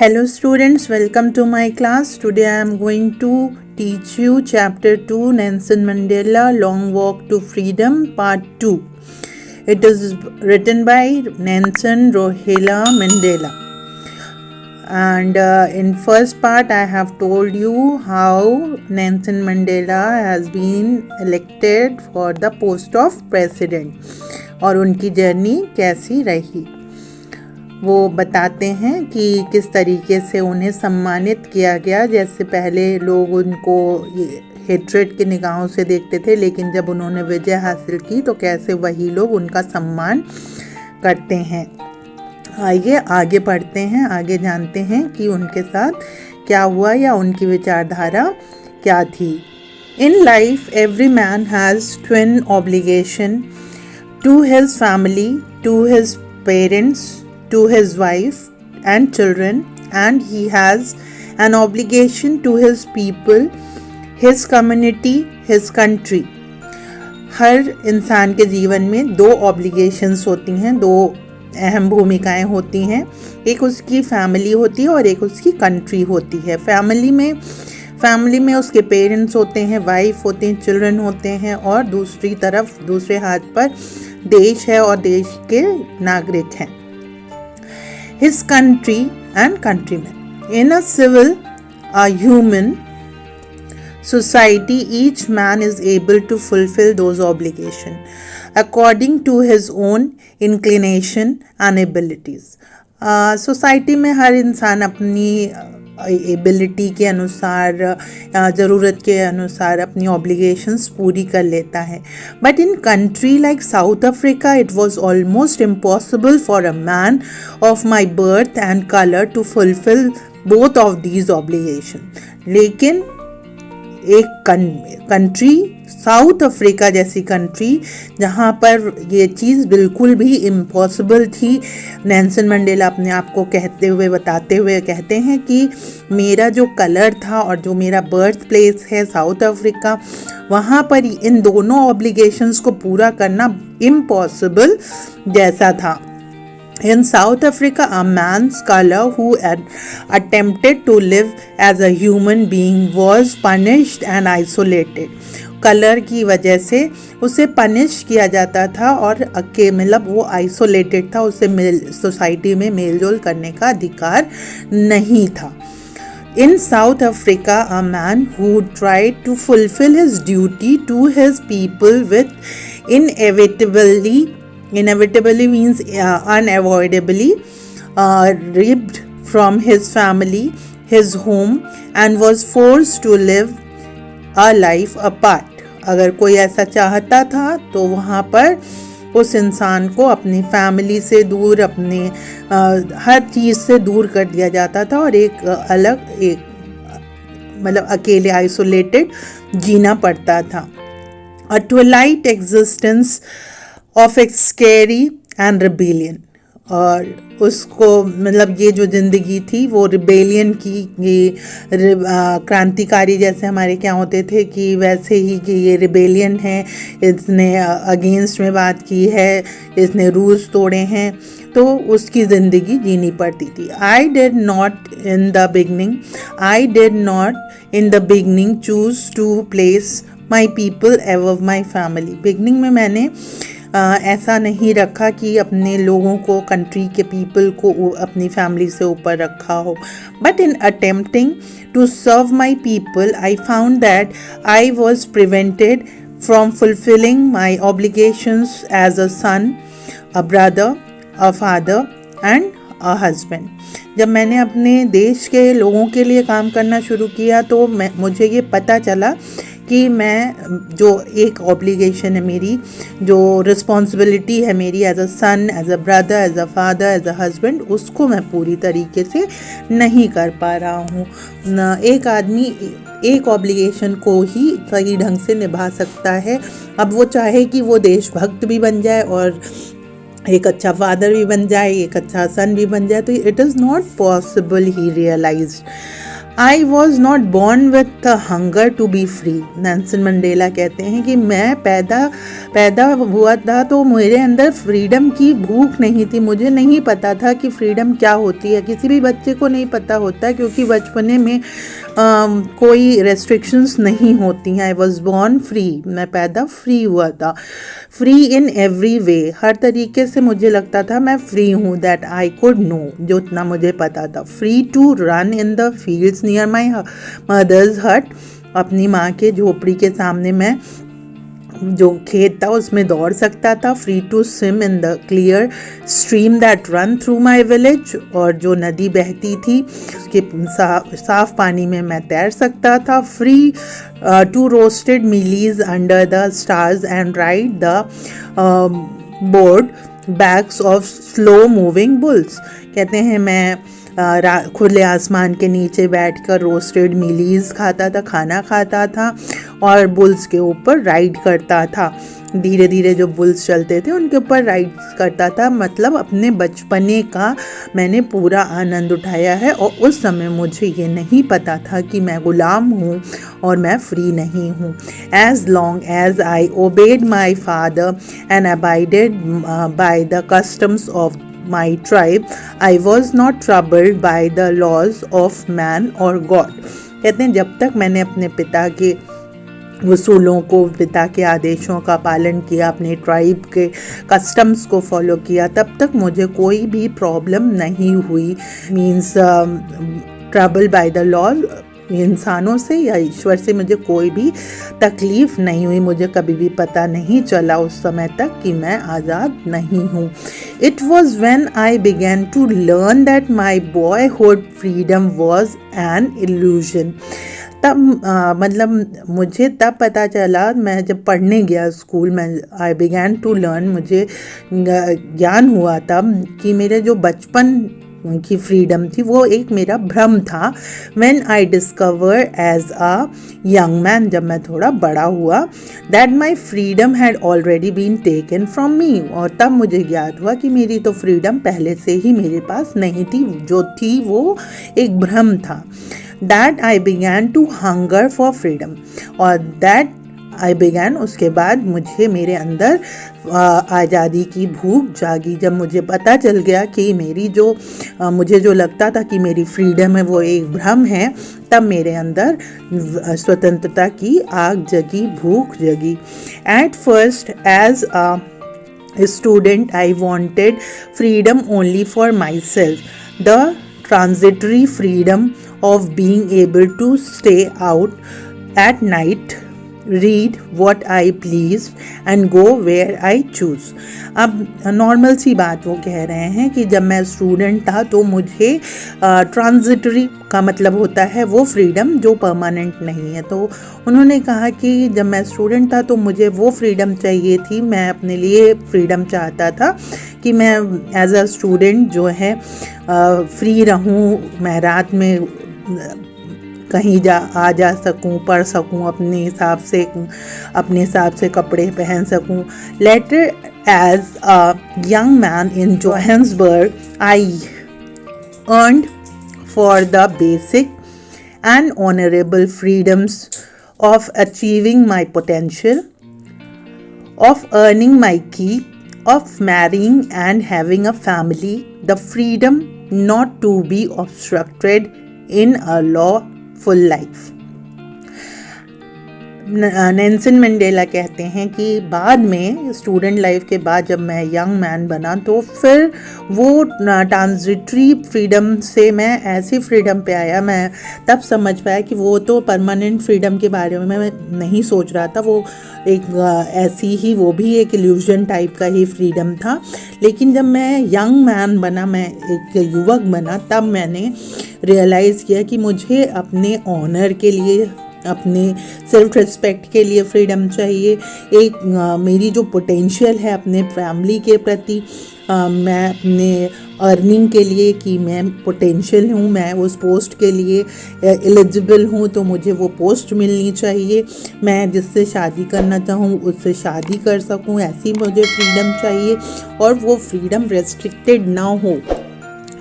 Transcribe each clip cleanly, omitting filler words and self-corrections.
Hello students, welcome to my class. Today I am going to teach you chapter 2 Nelson Mandela Long Walk to Freedom part 2. It is written by Nelson Rolihlahla Mandela. And in first part I have told you how Nelson Mandela has been elected for the post of president और उनकी journey कैसी रही वो बताते हैं कि किस तरीके से उन्हें सम्मानित किया गया। जैसे पहले लोग उनको हेट्रेड की निगाहों से देखते थे, लेकिन जब उन्होंने विजय हासिल की तो कैसे वही लोग उनका सम्मान करते हैं। आइए आगे पढ़ते हैं, आगे जानते हैं कि उनके साथ क्या हुआ या उनकी विचारधारा क्या थी। In life every man has twin obligation to his family, to his parents, to his wife and children, and he has an obligation to his people, his community, his country. हर इंसान के जीवन में दो ऑब्लिगेशंस होती हैं, दो अहम भूमिकाएं होती हैं। एक उसकी फैमिली होती है और एक उसकी कंट्री होती है। फैमिली में उसके पेरेंट्स होते हैं, वाइफ होते हैं, चिल्ड्रन होते हैं, और दूसरी तरफ दूसरे हाथ पर देश है और देश के नागरिक हैं। His country and countrymen. In a civil, a human society, each man is able to fulfill those obligations according to his own inclination and abilities. Society में हर इंसान अपनी एबिलिटी के अनुसार, ज़रूरत के अनुसार अपनी ऑब्लिगेशंस पूरी कर लेता है। But in country like South Africa it was almost impossible for a man of my birth and colour to fulfil both of these obligation. लेकिन एक कंट्री, साउथ अफ्रीका जैसी कंट्री, जहाँ पर ये चीज़ बिल्कुल भी इम्पॉसिबल थी। नेल्सन मंडेला अपने आप को बताते हुए कहते हैं कि मेरा जो कलर था और जो मेरा बर्थ प्लेस है साउथ अफ्रीका, वहाँ पर इन दोनों ऑब्लिगेशंस को पूरा करना इम्पॉसिबल जैसा था। In South Africa, a man's color who had attempted to live as a human being was punished and isolated. Colour की वजह से उसे पनिश किया जाता था और मतलब वो आइसोलेटेड था, उसे सोसाइटी में मेलजोल करने का अधिकार नहीं था। In South Africa, a man who tried to fulfill his duty to his people with inevitably means unavoidably ripped from his family, his home, and was forced to live a life apart. अगर कोई ऐसा चाहता था तो वहाँ पर उस इंसान को अपनी फैमिली से दूर, अपने हर चीज़ से दूर कर दिया जाता था और एक मतलब अकेले आइसोलेटेड जीना पड़ता था। A twilight existence of scary and rebellion. और उसको मतलब ये जो ज़िंदगी थी वो रिबेलियन की, ये क्रांतिकारी जैसे हमारे क्या होते थे कि वैसे ही कि ये रिबेलियन है, इसने अगेंस्ट में बात की है, इसने रूल्स तोड़े हैं, तो उसकी ज़िंदगी जीनी पड़ती थी। I did not in the beginning choose to place my people above my family. Beginning में मैंने ऐसा नहीं रखा कि अपने लोगों को, कंट्री के पीपल को अपनी फैमिली से ऊपर रखा हो। But in attempting to serve my people I found that I was prevented from fulfilling my obligations as a son, a brother, a father and a husband. जब मैंने अपने देश के लोगों के लिए काम करना शुरू किया तो मुझे ये पता चला कि मैं जो एक ऑब्लिगेशन है मेरी, जो रिस्पॉन्सिबिलिटी है मेरी as a son, as a brother, as a father, as a husband, उसको मैं पूरी तरीके से नहीं कर पा रहा हूँ। एक आदमी एक ऑब्लिगेशन को ही सही ढंग से निभा सकता है। अब वो चाहे कि वो देशभक्त भी बन जाए और एक अच्छा फादर भी बन जाए, एक अच्छा सन भी बन जाए, तो it is not possible, he realised. I was not born with hunger to be free. Nelson Mandela कहते हैं कि मैं पैदा हुआ था तो मेरे अंदर फ्रीडम की भूख नहीं थी, मुझे नहीं पता था कि फ्रीडम क्या होती है। किसी भी बच्चे को नहीं पता होता क्योंकि बचपने में कोई रेस्ट्रिक्शंस नहीं होती हैं। आई वॉज बॉर्न फ्री, मैं पैदा फ्री हुआ था। फ्री इन एवरी वे, हर तरीके से मुझे लगता था मैं फ्री हूँ। दैट आई कुड नो, जो उतना मुझे पता था। Free to run in the fields near my mother's hut, अपनी माँ के झोपड़ी के सामने मैं जो खेत था उसमें दौड़ सकता था। Free to swim in the clear stream that run through my village, और जो नदी बहती थी उसके साफ पानी में मैं तैर सकता था। Free to roasted mealies under the stars and ride the broad backs of slow moving bulls. कहते हैं मैं खुले आसमान के नीचे बैठकर रोस्टेड मिलीज खाता था, खाना खाता था, और बुल्स के ऊपर राइड करता था। धीरे धीरे जो बुल्स चलते थे उनके ऊपर राइड करता था। मतलब अपने बचपने का मैंने पूरा आनंद उठाया है, और उस समय मुझे ये नहीं पता था कि मैं गुलाम हूँ और मैं फ्री नहीं हूँ। As long as I obeyed my father and abided by the customs of my tribe, I was not troubled by the laws of man or God। कहते हैं जब तक मैंने अपने पिता के उसूलों को, पिता के आदेशों का पालन किया, अपने ट्राइब के कस्टम्स को फॉलो किया, तब तक मुझे कोई भी प्रॉब्लम नहीं हुई। Means trouble by the law, इंसानों से या ईश्वर से मुझे कोई भी तकलीफ नहीं हुई। मुझे कभी भी पता नहीं चला उस समय तक कि मैं आज़ाद नहीं हूँ। It was when I began to learn that my boyhood freedom was an illusion. तब मतलब मुझे तब पता चला, मैं जब पढ़ने गया स्कूल में, आई बिगैन टू लर्न, मुझे ज्ञान हुआ तब कि मेरे जो बचपन की फ्रीडम थी वो एक मेरा भ्रम था। When I discover as a young man, जब मैं थोड़ा बड़ा हुआ, that my freedom had already been taken from me, और तब मुझे ज्ञात हुआ कि मेरी तो फ्रीडम पहले से ही मेरे पास नहीं थी, जो थी वो एक भ्रम था। That I began to hunger for freedom, और दैट आई बिगैन, उसके बाद मुझे मेरे अंदर आज़ादी की भूख जागी। जब मुझे पता चल गया कि मेरी जो मुझे जो लगता था कि मेरी फ्रीडम है वो एक भ्रम है, तब मेरे अंदर स्वतंत्रता की आग जगी, भूख जगी। At first as a student I wanted freedom only for myself, the transitory freedom of being able to stay out at night, read what I please and go where I choose। अब normal सी बात वो कह रहे हैं कि जब मैं student था तो मुझे ट्रांजिटरी का मतलब होता है वो फ्रीडम जो परमानेंट नहीं है। तो उन्होंने कहा कि जब मैं स्टूडेंट था तो मुझे वो फ्रीडम चाहिए थी, मैं अपने लिए फ्रीडम चाहता था कि मैं एज अ स्टूडेंट जो है फ्री रहूँ, मैं रात में कहीं आ जा सकूं, पढ़ सकूं, अपने हिसाब से कपड़े पहन सकूं। Later as a young man in Johannesburg I yearned for the basic and honourable freedoms of achieving my potential, of earning my keep, of marrying and having a family, the freedom not to be obstructed in a lawful life। Nelson Mandela कहते हैं कि बाद में student life के बाद जब मैं young man बना तो फिर वो ट्रांजिटरी फ्रीडम से मैं ऐसी फ्रीडम पे आया। मैं तब समझ पाया कि वो तो परमानेंट फ्रीडम के बारे में मैं नहीं सोच रहा था, वो एक ऐसी ही, वो भी एक इल्यूजन टाइप का ही फ्रीडम था। लेकिन जब मैं यंग मैन बना, मैं एक युवक बना, तब मैंने रियलाइज़ किया कि मुझे अपने ऑनर के लिए, अपने सेल्फ रिस्पेक्ट के लिए फ्रीडम चाहिए। एक मेरी जो पोटेंशियल है अपने फैमिली के प्रति, मैं अपने अर्निंग के लिए कि मैं पोटेंशियल हूँ, मैं उस पोस्ट के लिए एलिजिबल हूँ तो मुझे वो पोस्ट मिलनी चाहिए। मैं जिससे शादी करना चाहूँ उससे शादी कर सकूँ, ऐसी मुझे फ्रीडम चाहिए, और वो फ्रीडम रेस्ट्रिक्टेड ना हो।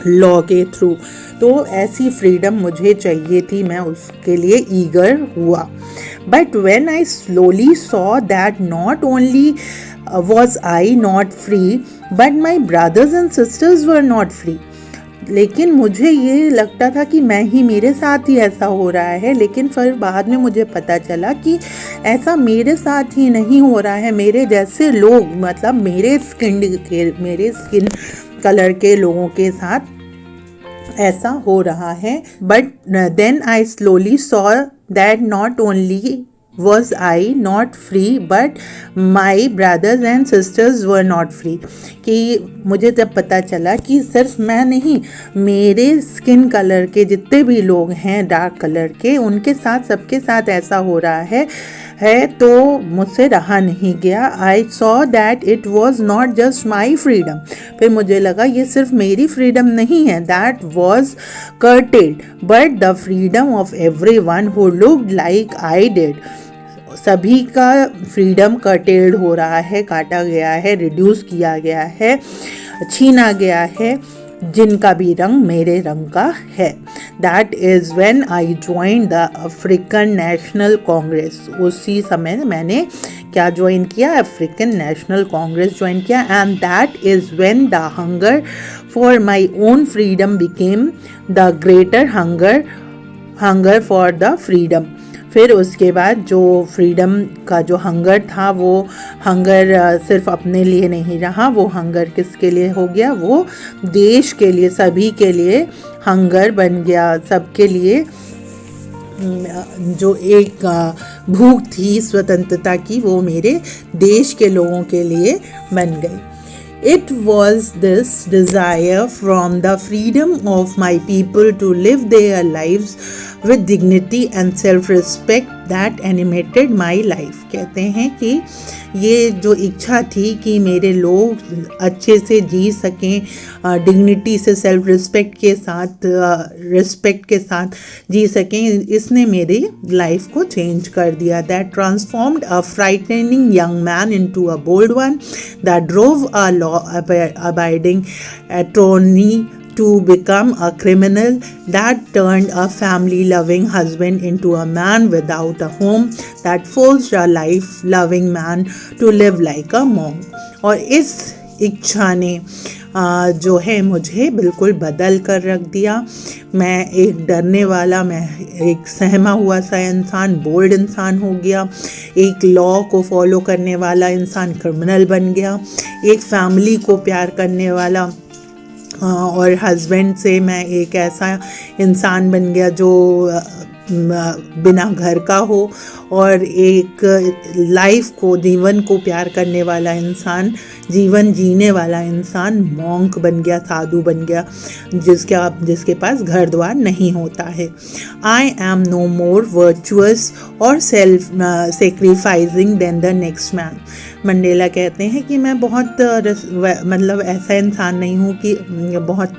लॉ के थ्रू। तो ऐसी फ्रीडम मुझे चाहिए थी, मैं उसके लिए ईगर हुआ। But when I slowly saw that not only was I not free but my brothers and sisters were not free। लेकिन मुझे ये लगता था कि मैं ही, मेरे साथ ही ऐसा हो रहा है, लेकिन फिर बाद में मुझे पता चला कि ऐसा मेरे साथ ही नहीं हो रहा है। मेरे जैसे लोग, मतलब मेरे स्किन कलर के लोगों के साथ ऐसा हो रहा है। But then I slowly saw that not only was I not free but my brothers and sisters were not free। कि मुझे जब पता चला कि सिर्फ मैं नहीं, मेरे स्किन कलर के जितने भी लोग हैं डार्क कलर के, उनके साथ, सबके साथ ऐसा हो रहा है तो मुझसे रहा नहीं गया। I saw that it was not just my freedom. फिर मुझे लगा ये सिर्फ मेरी फ्रीडम नहीं है, that was curtailed but the freedom of everyone who looked like I did. सभी का फ्रीडम कर्टेल्ड हो रहा है, काटा गया है, रिड्यूस किया गया है, छीना गया है, जिनका भी रंग मेरे रंग का है। That is when I join the African national Congress. उसी समय मैंने क्या ज्वाइन किया? अफ्रीकन नेशनल कांग्रेस ज्वाइन किया। And that is when the hunger for my own freedom became the greater hunger for the freedom. फिर उसके बाद जो फ्रीडम का जो हंगर था, वो हंगर सिर्फ अपने लिए नहीं रहा, वो हंगर किसके लिए हो गया? वो देश के लिए, सभी के लिए हंगर बन गया। सबके लिए जो एक भूख थी स्वतंत्रता की, वो मेरे देश के लोगों के लिए बन गई। It was this desire from the freedom of my people to live their lives with dignity and self-respect that animated my life। कहते हैं कि ये जो इच्छा थी कि मेरे लोग अच्छे से जी सकें, डिग्निटी से, सेल्फ रिस्पेक्ट के साथ जी सकें, इसने मेरी लाइफ को चेंज कर दिया। That transformed a frightening young man into a bold one, that drove a law abiding attorney to become a criminal, that turned a family-loving husband into a man without a home, that forced a life-loving man to live like a monk। और इस इच्छा ने जो है मुझे बिल्कुल बदल कर रख दिया। मैं एक डरने वाला, मैं एक सहमा हुआ सा इंसान बोल्ड इंसान हो गया। एक लॉ को फॉलो करने वाला इंसान क्रिमिनल बन गया। एक फैमिली को प्यार करने वाला और हस्बैंड से मैं एक ऐसा इंसान बन गया जो बिना घर का हो, और एक लाइफ को, जीवन को प्यार करने वाला इंसान, जीवन जीने वाला इंसान मॉन्क बन गया, साधु बन गया, जिसके पास घर द्वार नहीं होता है। I am no more virtuous और self sacrificing than the next man. Mandela कहते हैं कि मैं बहुत मतलब ऐसा इंसान नहीं हूँ, कि बहुत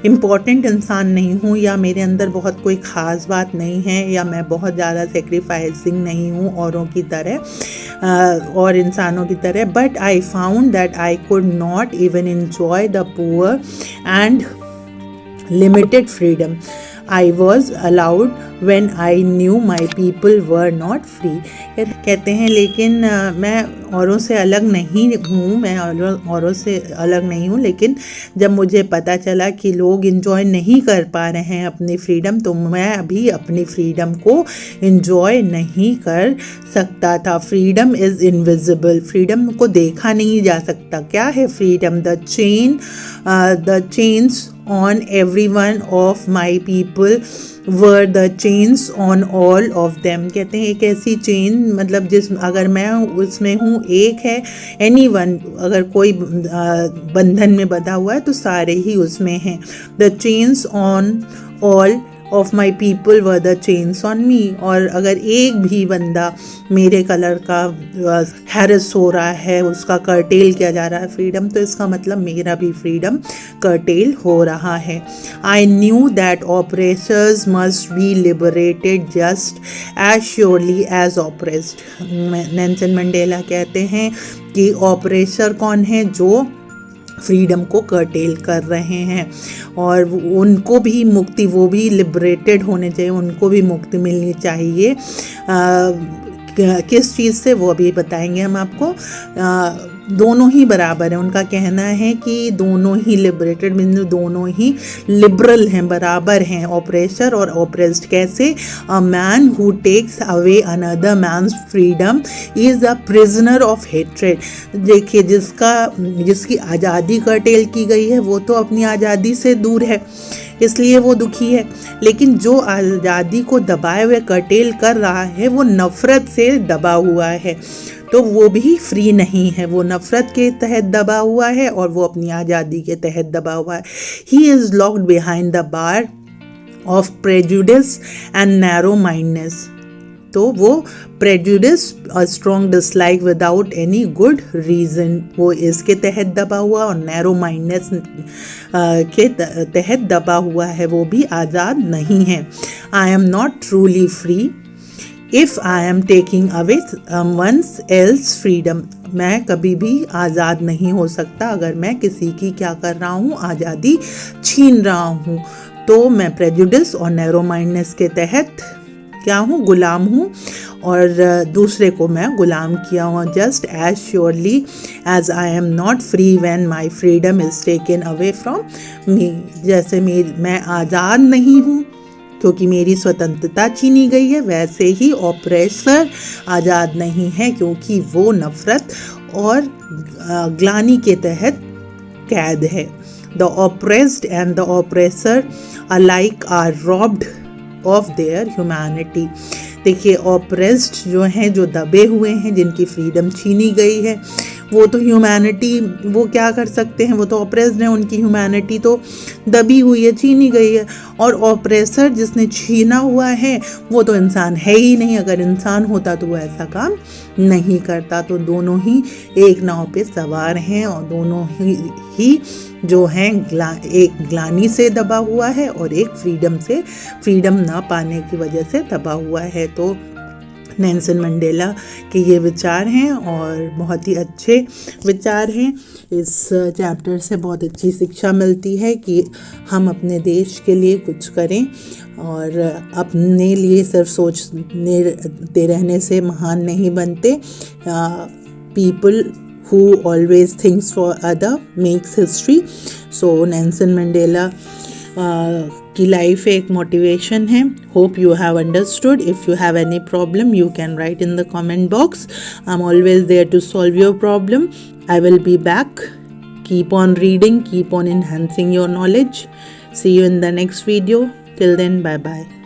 इम्पोर्टेंट इंसान नहीं हूँ, या मेरे अंदर बहुत कोई ख़ास बात नहीं है, या मैं बहुत ज़्यादा सेक्रीफाइसिंग नहीं हूँ औरों की तरह और इंसानों की तरह। But I found that I could not even enjoy the poor and limited freedom I was allowed when I knew my people were not free। कहते हैं लेकिन मैं औरों से अलग नहीं हूँ, मैं औरों से अलग नहीं हूँ, लेकिन जब मुझे पता चला कि लोग इन्जॉय नहीं कर पा रहे हैं अपनी फ्रीडम, तो मैं अभी अपनी फ्रीडम को इन्जॉय नहीं कर सकता था। फ्रीडम इज़ इनविजिबल, फ्रीडम को देखा नहीं जा सकता। क्या है freedom? The chains on every one of my people were the chains on all of them। कहते हैं एक ऐसी चेन, मतलब अगर मैं उसमें हूँ, एक है, anyone, अगर कोई बंधन में बंधा हुआ है तो सारे ही उसमें हैं। the chains on all of my people were the chains on me। और अगर एक भी बंदा मेरे कलर का हैरेस हो रहा है, उसका कर्टेल किया जा रहा है फ्रीडम, तो इसका मतलब मेरा भी फ्रीडम कर्टेल हो रहा है। I knew that oppressors must be liberated just as surely as oppressed. Nelson Mandela कहते हैं कि ऑपरेसर कौन है? जो फ्रीडम को कर्टेल कर रहे हैं, और उनको भी मुक्ति, वो भी लिबरेटेड होने चाहिए, उनको भी मुक्ति मिलनी चाहिए। किस चीज़ से वो अभी बताएंगे हम आपको। दोनों ही बराबर हैं, उनका कहना है कि दोनों ही लिबरेटेड मीन्स दोनों ही लिबरल हैं, बराबर हैं, ऑपरेसर और ऑपरेस्ड। कैसे? A man who takes away another man's freedom is a prisoner of hatred. देखिए, जिसकी आज़ादी कर्टेल की गई है वो तो अपनी आज़ादी से दूर है, इसलिए वो दुखी है। लेकिन जो आज़ादी को दबाए हुए कर्टेल कर रहा है वो नफ़रत से दबा हुआ है, तो वो भी फ्री नहीं है, वो नफ़रत के तहत दबा हुआ है और वो अपनी आज़ादी के तहत दबा हुआ है। He is locked behind the bar of prejudice and narrow mindness. तो वो prejudice, strong dislike without any good reason, वो इसके तहत दबा हुआ, और नैरो माइंडनेस के तहत दबा हुआ है, वो भी आज़ाद नहीं है। I am not truly free if I am taking away one's else freedom. मैं कभी भी आज़ाद नहीं हो सकता अगर मैं किसी की क्या कर रहा हूँ, आज़ादी छीन रहा हूँ। तो मैं प्रेजुडिस और नैरो माइंडनेस के तहत क्या हूँ, गुलाम हूँ, और दूसरे को मैं गुलाम किया हूँ। Just as surely as I am not free when my freedom is taken away from me. जैसे मैं आज़ाद नहीं हूँ क्योंकि मेरी स्वतंत्रता छीनी गई है, वैसे ही ऑपरेसर आज़ाद नहीं है क्योंकि वो नफ़रत और ग्लानि के तहत कैद है। The oppressed and the oppressor alike are robbed of their humanity. देखिए, ऑपरेस्ड जो हैं, जो दबे हुए हैं, जिनकी फ्रीडम छीनी गई है, वो तो ह्यूमैनिटी, वो क्या कर सकते हैं, वो तो ऑपरेस्ड हैं, उनकी ह्यूमैनिटी तो दबी हुई है, छीनी गई है। और ऑपरेसर जिसने छीना हुआ है वो तो इंसान है ही नहीं, अगर इंसान होता तो वो ऐसा काम नहीं करता। तो दोनों ही एक नाव पे सवार हैं और दोनों ही जो हैं एक ग्लानि से दबा हुआ है और एक फ्रीडम ना पाने की वजह से दबा हुआ है। तो नेल्सन मंडेला के ये विचार हैं और बहुत ही अच्छे विचार हैं। इस चैप्टर से बहुत अच्छी शिक्षा मिलती है कि हम अपने देश के लिए कुछ करें और अपने लिए सिर्फ सोचते रहने से महान नहीं बनते। People who always thinks for other makes history। So Nelson Mandela की लाइफ एक मोटिवेशन है। Hope you have understood. If you have any problem you can write in the comment box. I am always there to solve your problem. I will be back. Keep on reading, keep on enhancing your knowledge. See you in the next video. Till then, bye bye.